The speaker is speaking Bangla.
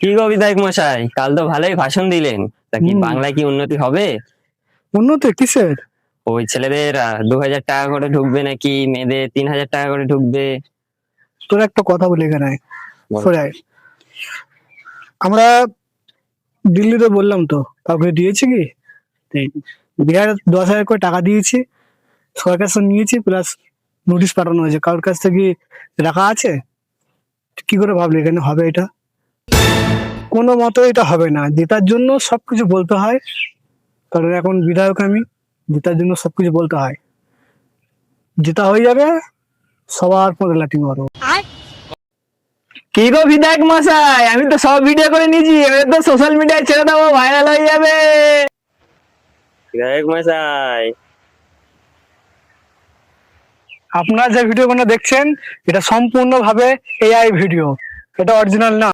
কি গো বিধায়ক মশাই, কাল তো ভালোই ভাষণ দিলেন, তা কি বাংলায় কি উন্নতি হবে? উন্নতি কিসের? ওই ছেলেদের 2000 টাকা করে ঢুকবে নাকি, মেয়েদের 3000 টাকা করে ঢুকবে। তোর একটা কথা বলি এখানে বল। সরে আয়। আমরা দিল্লিতে বললাম তো, কাউকে দিয়েছি কি? বিহার 10,000 করে টাকা দিয়েছি, সবার কাছে নিয়েছি, প্লাস নোটিশ পাঠানো হয়েছে। কারোর কাছ থেকে রাখা আছে? কি করে ভাবলি এখানে হবে এটা? কোনো মতো এটা হবে না। জেতার জন্য সবকিছু বলতে হয়, কারণ এখন বিধায়ক আমি, জেতার জন্য সবকিছু বলতে হয়। জেতা হয়ে যাবে, সবার পরে লাঠি মারো। কি গো বিধায়ক মশাই, আমি তো সব ভিডিও করে নিয়েছি, এবার তো সোশ্যাল মিডিয়ায় ছেড়ে দেবো, ভাইরাল হয়ে যাবে। বিধায়ক মশাই, আপনারা যে ভিডিওগুলো দেখছেন, এটা সম্পূর্ণভাবে এআই ভিডিও, এটা অরিজিনাল না।